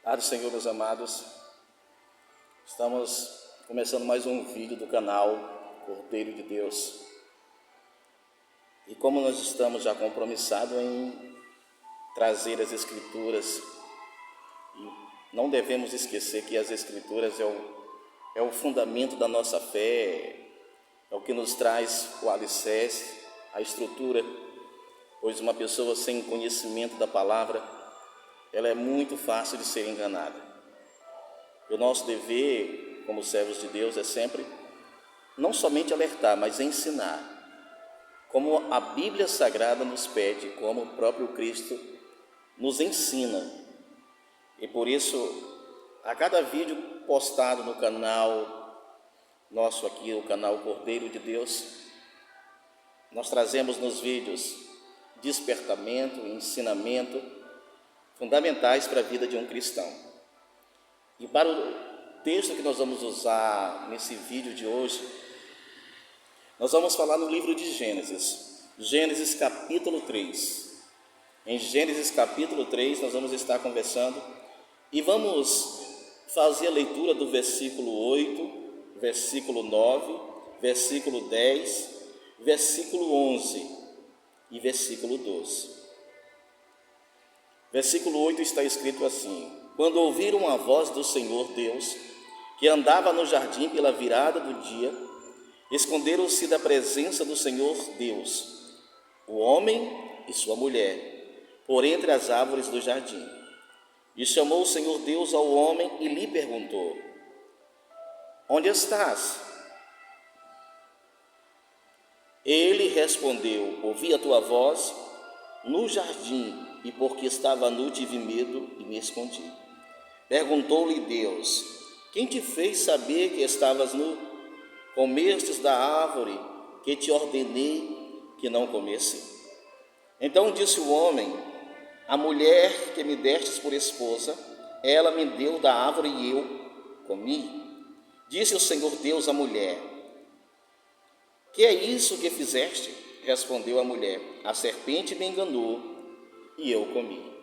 Paz do Senhor, meus amados, estamos começando mais um vídeo do canal Cordeiro de Deus. E como nós estamos já compromissados em trazer as Escrituras, e não devemos esquecer que as Escrituras é o fundamento da nossa fé, é o que nos traz o alicerce, a estrutura, pois uma pessoa sem conhecimento da palavra, ela é muito fácil de ser enganada. E o nosso dever, como servos de Deus, é sempre não somente alertar, mas ensinar, como a Bíblia Sagrada nos pede, como o próprio Cristo nos ensina. E por isso, a cada vídeo postado no canal nosso aqui, o canal Cordeiro de Deus, nós trazemos nos vídeos despertamento, ensinamento, fundamentais para a vida de um cristão. E para o texto que nós vamos usar nesse vídeo de hoje, nós vamos falar no livro de Gênesis, Gênesis capítulo 3. Em Gênesis capítulo 3 nós vamos estar conversando e vamos fazer a leitura do versículo 8, versículo 9, versículo 10, versículo 11 e versículo 12. Versículo 8 está escrito assim: quando ouviram a voz do Senhor Deus, que andava no jardim pela virada do dia, esconderam-se da presença do Senhor Deus, o homem e sua mulher, por entre as árvores do jardim. E chamou o Senhor Deus ao homem e lhe perguntou: onde estás? Ele respondeu: ouvi a tua voz no jardim, e porque estava nu tive medo e me escondi. Perguntou-lhe Deus: quem te fez saber que estavas nu? Comestes da árvore que te ordenei que não comesse? Então disse o homem: a mulher que me destes por esposa, ela me deu da árvore e eu comi. Disse o Senhor Deus à mulher: que é isso que fizeste? Respondeu a mulher: a serpente me enganou e eu comi.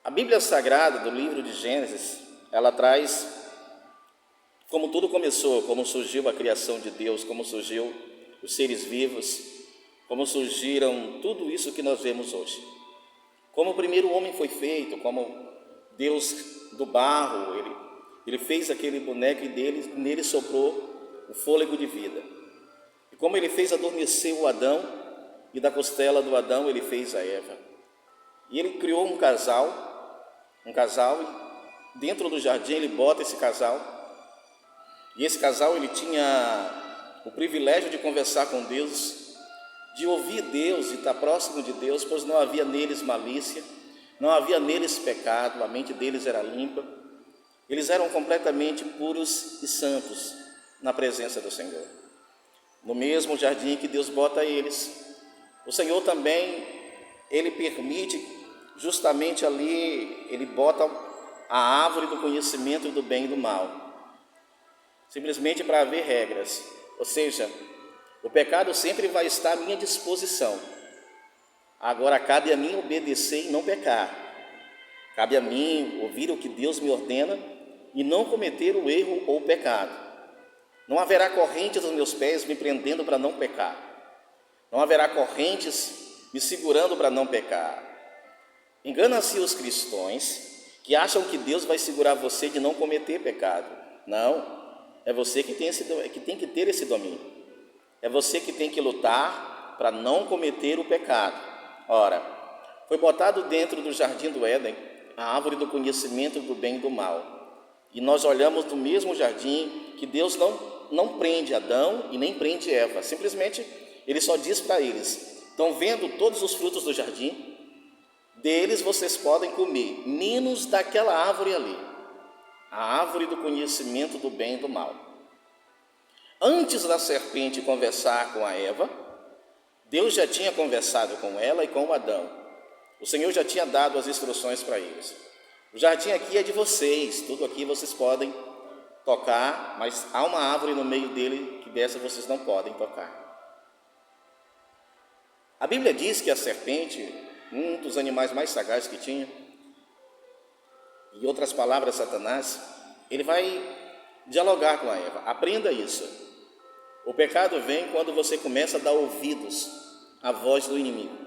A Bíblia Sagrada do livro de Gênesis, ela traz como tudo começou, como surgiu a criação de Deus, como surgiu os seres vivos, como surgiram tudo isso que nós vemos hoje. Como o primeiro homem foi feito, como Deus do barro, ele fez aquele boneco e nele soprou o fôlego de vida. E como ele fez adormecer o Adão, e da costela do Adão ele fez a Eva. E ele criou um casal, e dentro do jardim ele bota esse casal. E esse casal ele tinha o privilégio de conversar com Deus, de ouvir Deus e estar próximo de Deus, pois não havia neles malícia, não havia neles pecado, a mente deles era limpa. Eles eram completamente puros e santos na presença do Senhor. No mesmo jardim que Deus bota eles, o Senhor também, Ele permite, justamente ali, Ele bota a árvore do conhecimento do bem e do mal, simplesmente para haver regras. Ou seja, o pecado sempre vai estar à minha disposição. Agora cabe a mim obedecer e não pecar. Cabe a mim ouvir o que Deus me ordena e não cometer o erro ou o pecado. Não haverá correntes aos meus pés me prendendo para não pecar. Não haverá correntes me segurando para não pecar. Engana-se os cristãos que acham que Deus vai segurar você de não cometer pecado. Não, é você que tem que ter esse domínio. É você que tem que lutar para não cometer o pecado. Ora, foi botado dentro do jardim do Éden a árvore do conhecimento do bem e do mal. E nós olhamos no mesmo jardim que Deus não prende Adão e nem prende Eva. Simplesmente Ele só diz para eles: estão vendo todos os frutos do jardim? Deles vocês podem comer, menos daquela árvore ali, a árvore do conhecimento do bem e do mal. Antes da serpente conversar com a Eva, Deus já tinha conversado com ela e com Adão. O Senhor já tinha dado as instruções para eles. O jardim aqui é de vocês, tudo aqui vocês podem tocar, mas há uma árvore no meio dele que dessa vocês não podem tocar. A Bíblia diz que a serpente, um dos animais mais sagazes que tinha. Em outras palavras, Satanás, ele vai dialogar com a Eva. Aprenda isso. O pecado vem quando você começa a dar ouvidos à voz do inimigo.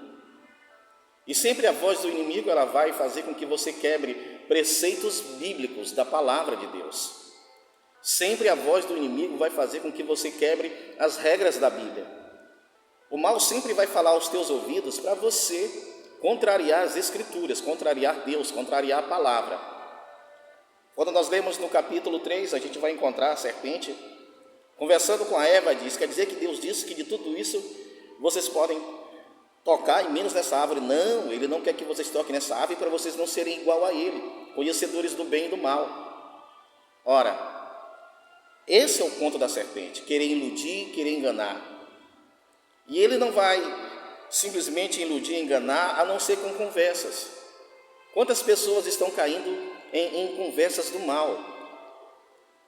E sempre a voz do inimigo, ela vai fazer com que você quebre preceitos bíblicos da palavra de Deus. Sempre a voz do inimigo vai fazer com que você quebre as regras da Bíblia. O mal sempre vai falar aos teus ouvidos para você contrariar as Escrituras, contrariar Deus, contrariar a palavra. Quando nós lemos no capítulo 3, a gente vai encontrar a serpente conversando com a Eva, quer dizer que Deus disse que de tudo isso vocês podem tocar e menos nessa árvore. Não, Ele não quer que vocês toquem nessa árvore para vocês não serem igual a Ele, conhecedores do bem e do mal. Ora, esse é o ponto da serpente, querer iludir, querer enganar. E ele não vai simplesmente iludir e enganar, a não ser com conversas. Quantas pessoas estão caindo em conversas do mal,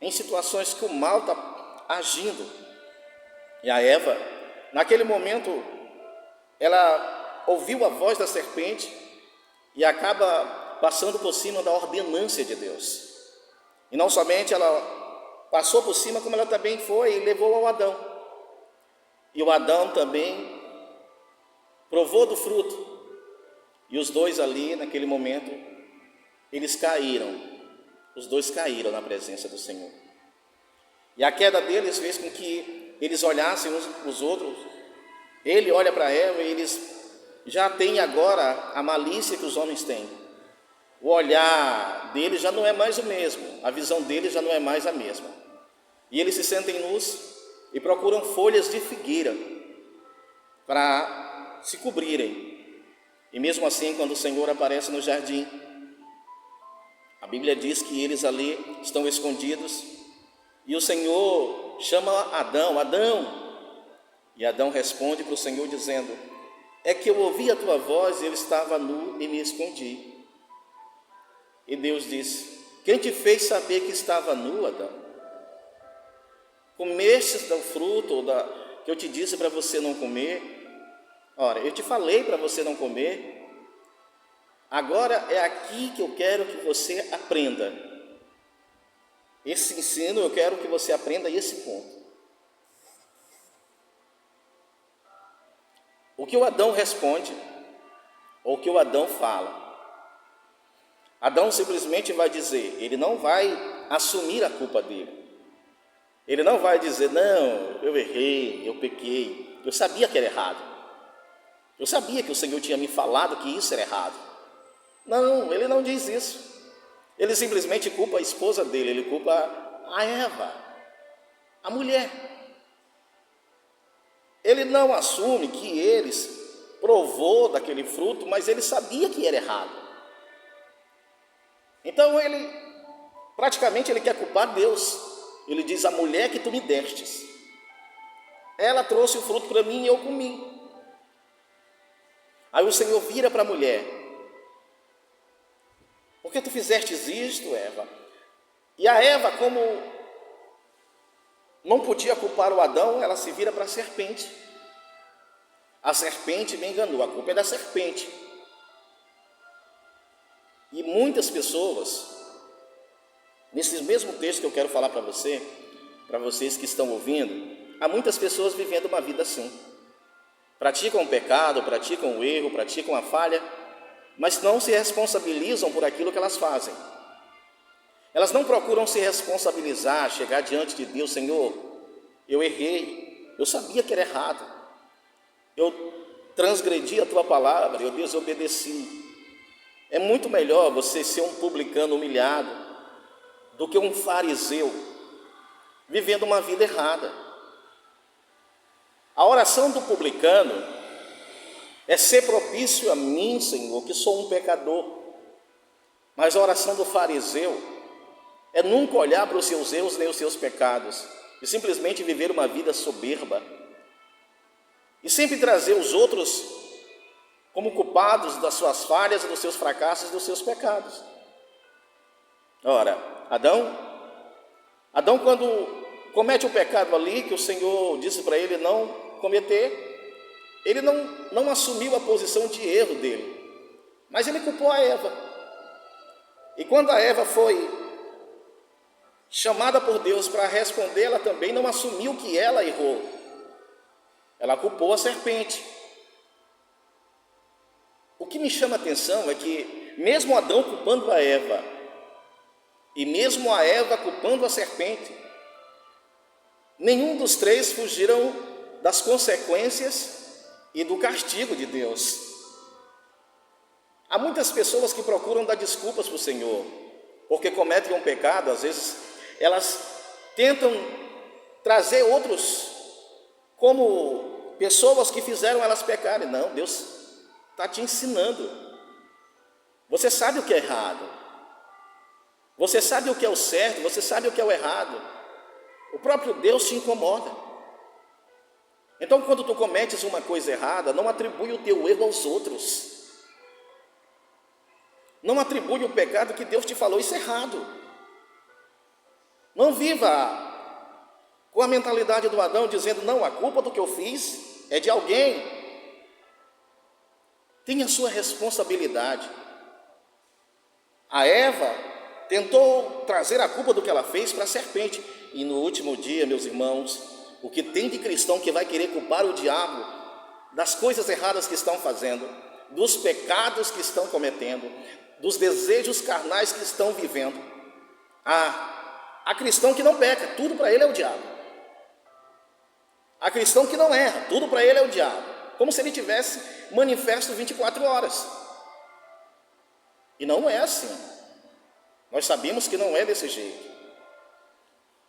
em situações que o mal está agindo? E a Eva, naquele momento, ela ouviu a voz da serpente e acaba passando por cima da ordenância de Deus. E não somente ela passou por cima, como ela também foi e levou ao Adão. E o Adão também provou do fruto. E os dois ali, naquele momento, eles caíram. Os dois caíram na presença do Senhor. E a queda deles fez com que eles olhassem uns para os outros. Ele olha para Eva e eles já têm agora a malícia que os homens têm. O olhar deles já não é mais o mesmo, a visão deles já não é mais a mesma. E eles se sentem nus e procuram folhas de figueira para se cobrirem. E mesmo assim, quando o Senhor aparece no jardim, a Bíblia diz que eles ali estão escondidos e o Senhor chama Adão, Adão. E Adão responde para o Senhor dizendo: é que eu ouvi a tua voz e eu estava nu e me escondi. E Deus disse: quem te fez saber que estava nu, Adão? Comestes do fruto que eu te disse para você não comer? Ora, eu te falei para você não comer. Agora é aqui que eu quero que você aprenda. Esse ensino eu quero que você aprenda esse ponto. O que o Adão responde, ou o que o Adão fala. Adão simplesmente vai dizer, ele não vai assumir a culpa dele. Ele não vai dizer, não, eu errei, eu pequei, eu sabia que era errado. Eu sabia que o Senhor tinha me falado que isso era errado. Não, ele não diz isso. Ele simplesmente culpa a esposa dele, ele culpa a Eva, a mulher. Ele não assume que eles provou daquele fruto, mas ele sabia que era errado. Então ele, praticamente ele quer culpar Deus. Ele diz, a mulher que tu me destes, ela trouxe o fruto para mim e eu comi. Aí o Senhor vira para a mulher, por que tu fizestes isto, Eva? E a Eva, como não podia culpar o Adão, ela se vira para a serpente. A serpente me enganou, a culpa é da serpente. E muitas pessoas, nesse mesmo texto que eu quero falar para vocês que estão ouvindo, há muitas pessoas vivendo uma vida assim. Praticam o pecado, praticam o erro, praticam a falha, mas não se responsabilizam por aquilo que elas fazem. Elas não procuram se responsabilizar, chegar diante de Deus, Senhor, eu errei, eu sabia que era errado, eu transgredi a tua palavra, eu desobedeci. É muito melhor você ser um publicano humilhado do que um fariseu vivendo uma vida errada. A oração do publicano é ser propício a mim, Senhor, que sou um pecador. Mas a oração do fariseu é nunca olhar para os seus erros nem os seus pecados e simplesmente viver uma vida soberba e sempre trazer os outros como culpados das suas falhas, dos seus fracassos, dos seus pecados. Ora, Adão quando comete o pecado ali, que o Senhor disse para ele não cometer, ele não assumiu a posição de erro dele. Mas ele culpou a Eva. E quando a Eva foi chamada por Deus para responder, ela também não assumiu que ela errou. Ela culpou a serpente. O que me chama a atenção é que mesmo Adão culpando a Eva, e mesmo a Eva culpando a serpente, nenhum dos três fugiram das consequências e do castigo de Deus. Há muitas pessoas que procuram dar desculpas para o Senhor, porque cometem um pecado. Às vezes elas tentam trazer outros como pessoas que fizeram elas pecarem. Não, Deus está te ensinando. Você sabe o que é errado, você sabe o que é o certo, você sabe o que é o errado. O próprio Deus te incomoda. Então, quando tu cometes uma coisa errada, não atribui o teu erro aos outros. Não atribui o pecado que Deus te falou, isso é errado. Não viva com a mentalidade do Adão, dizendo, não, a culpa do que eu fiz é de alguém. Tenha a sua responsabilidade. A Eva tentou trazer a culpa do que ela fez para a serpente. E no último dia, meus irmãos, o que tem de cristão que vai querer culpar o diabo das coisas erradas que estão fazendo, dos pecados que estão cometendo, dos desejos carnais que estão vivendo. Há cristão que não peca, tudo para ele é o diabo. Há cristão que não erra, tudo para ele é o diabo, como se ele tivesse manifesto 24 horas. E não é assim. Nós sabemos que não é desse jeito.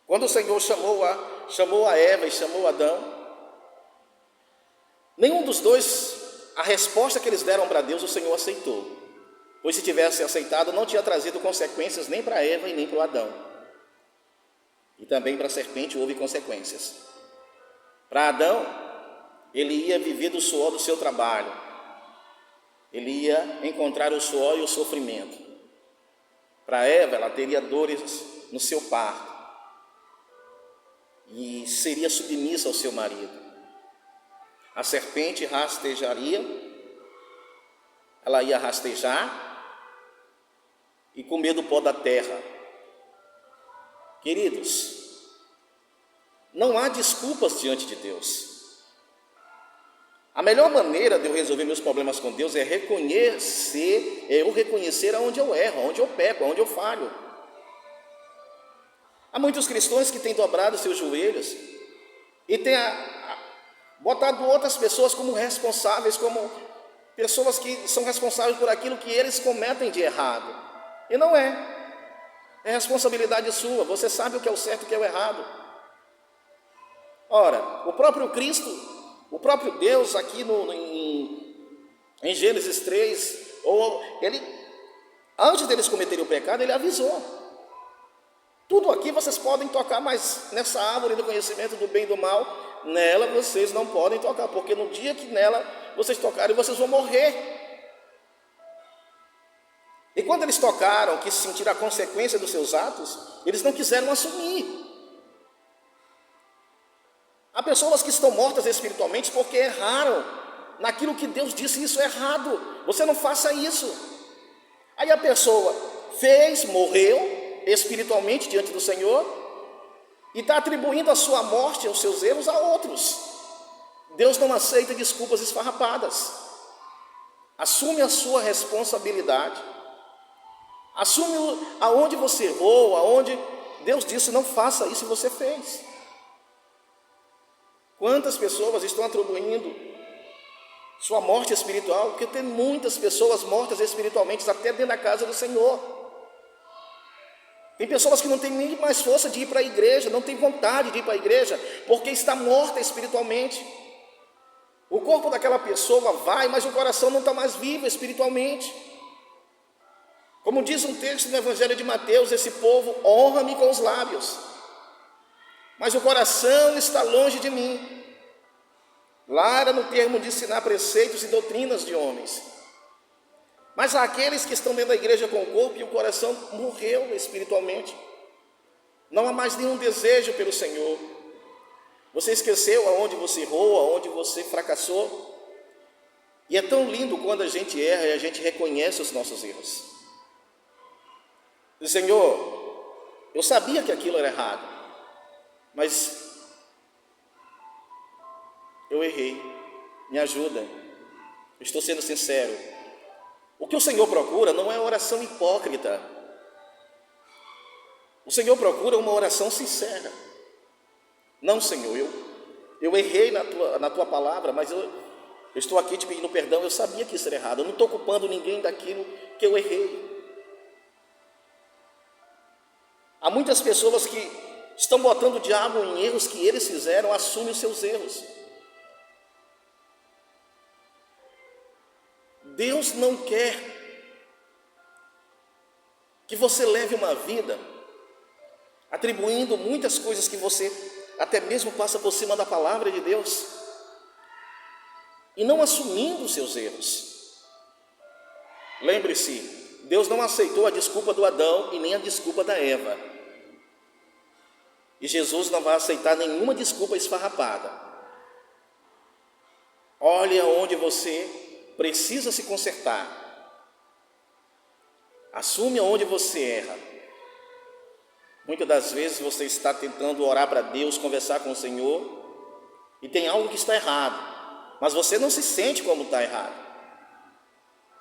Quando o Senhor chamou a Eva e chamou Adão, nenhum dos dois, a resposta que eles deram para Deus, o Senhor aceitou. Pois se tivesse aceitado, não tinha trazido consequências nem para Eva e nem para o Adão. E também para a serpente houve consequências. Para Adão, ele ia viver do suor do seu trabalho. Ele ia encontrar o suor e o sofrimento. Para Eva, ela teria dores no seu parto. E seria submissa ao seu marido. A serpente rastejaria, ela ia rastejar e comer do pó da terra. Queridos, não há desculpas diante de Deus. A melhor maneira de eu resolver meus problemas com Deus é eu reconhecer aonde eu erro, aonde eu peco, aonde eu falho. Há muitos cristãos que têm dobrado seus joelhos e têm botado outras pessoas como responsáveis, como pessoas que são responsáveis por aquilo que eles cometem de errado. E não é. É responsabilidade sua. Você sabe o que é o certo e o que é o errado. Ora, o próprio Cristo, o próprio Deus aqui em Gênesis 3, antes deles cometerem o pecado, ele avisou. Tudo aqui vocês podem tocar, mas nessa árvore do conhecimento do bem e do mal, nela vocês não podem tocar, porque no dia que nela vocês tocarem, vocês vão morrer. E quando eles tocaram, que sentiram a consequência dos seus atos, eles não quiseram assumir. Há pessoas que estão mortas espiritualmente porque erraram naquilo que Deus disse, isso é errado, você não faça isso. Aí a pessoa fez, morreu espiritualmente diante do Senhor e está atribuindo a sua morte, os seus erros a outros. Deus não aceita desculpas esfarrapadas. Assume a sua responsabilidade. Assume aonde você errou, aonde Deus disse não faça isso e você fez. Quantas pessoas estão atribuindo sua morte espiritual? Porque tem muitas pessoas mortas espiritualmente até dentro da casa do Senhor. Tem pessoas que não têm nem mais força de ir para a igreja, não têm vontade de ir para a igreja, porque está morta espiritualmente. O corpo daquela pessoa vai, mas o coração não está mais vivo espiritualmente. Como diz um texto no Evangelho de Mateus, esse povo honra-me com os lábios, mas o coração está longe de mim. Lá era no termo de ensinar preceitos e doutrinas de homens. Mas há aqueles que estão dentro da igreja com o corpo e o coração morreu espiritualmente. Não há mais nenhum desejo pelo Senhor. Você esqueceu aonde você errou, aonde você fracassou. E é tão lindo quando a gente erra e a gente reconhece os nossos erros. Diz: Senhor, eu sabia que aquilo era errado, mas eu errei, me ajuda, eu estou sendo sincero. O que o Senhor procura não é oração hipócrita. O Senhor procura uma oração sincera. Não, Senhor, eu errei na tua palavra, mas eu estou aqui te pedindo perdão. Eu sabia que isso era errado, eu não estou culpando ninguém daquilo que eu errei. Há muitas pessoas que estão botando o diabo em erros que eles fizeram, assumem os seus erros. Deus não quer que você leve uma vida atribuindo muitas coisas que você até mesmo passa por cima da palavra de Deus e não assumindo os seus erros. Lembre-se, Deus não aceitou a desculpa do Adão e nem a desculpa da Eva. E Jesus não vai aceitar nenhuma desculpa esfarrapada. Olhe aonde você precisa se consertar. Assume aonde você erra. Muitas das vezes você está tentando orar para Deus, conversar com o Senhor, e tem algo que está errado, mas você não se sente como está errado.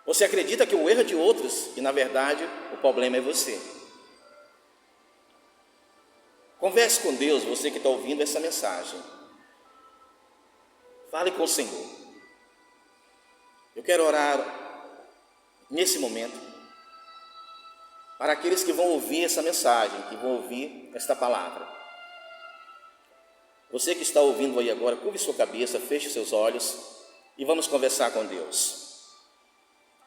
Você acredita que o erro é de outros, e na verdade o problema é você. Converse com Deus, você que está ouvindo essa mensagem. Fale com o Senhor. Eu quero orar nesse momento para aqueles que vão ouvir essa mensagem, que vão ouvir esta palavra. Você que está ouvindo aí agora, curve sua cabeça, feche seus olhos e vamos conversar com Deus.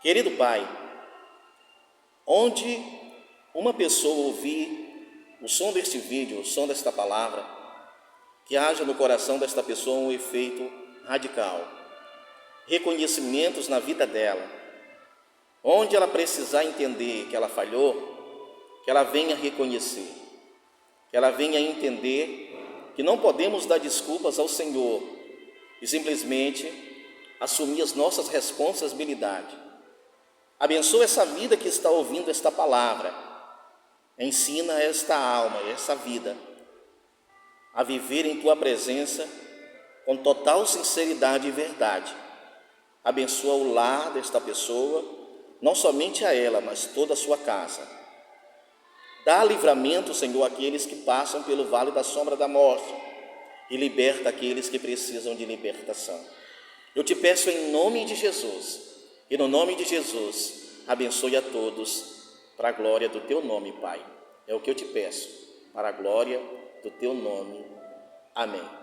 Querido Pai, onde uma pessoa ouvir o som deste vídeo, o som desta palavra, que haja no coração desta pessoa um efeito radical, reconhecimentos na vida dela, onde ela precisar entender que ela falhou, que ela venha reconhecer, que ela venha entender que não podemos dar desculpas ao Senhor e simplesmente assumir as nossas responsabilidades. Abençoa essa vida que está ouvindo esta palavra, ensina esta alma, essa vida, a viver em Tua presença com total sinceridade e verdade. Abençoa o lar desta pessoa, não somente a ela, mas toda a sua casa. Dá livramento, Senhor, àqueles que passam pelo vale da sombra da morte e liberta aqueles que precisam de libertação. Eu te peço em nome de Jesus, e no nome de Jesus, abençoe a todos para a glória do Teu nome, Pai. É o que eu te peço, para a glória do Teu nome. Amém.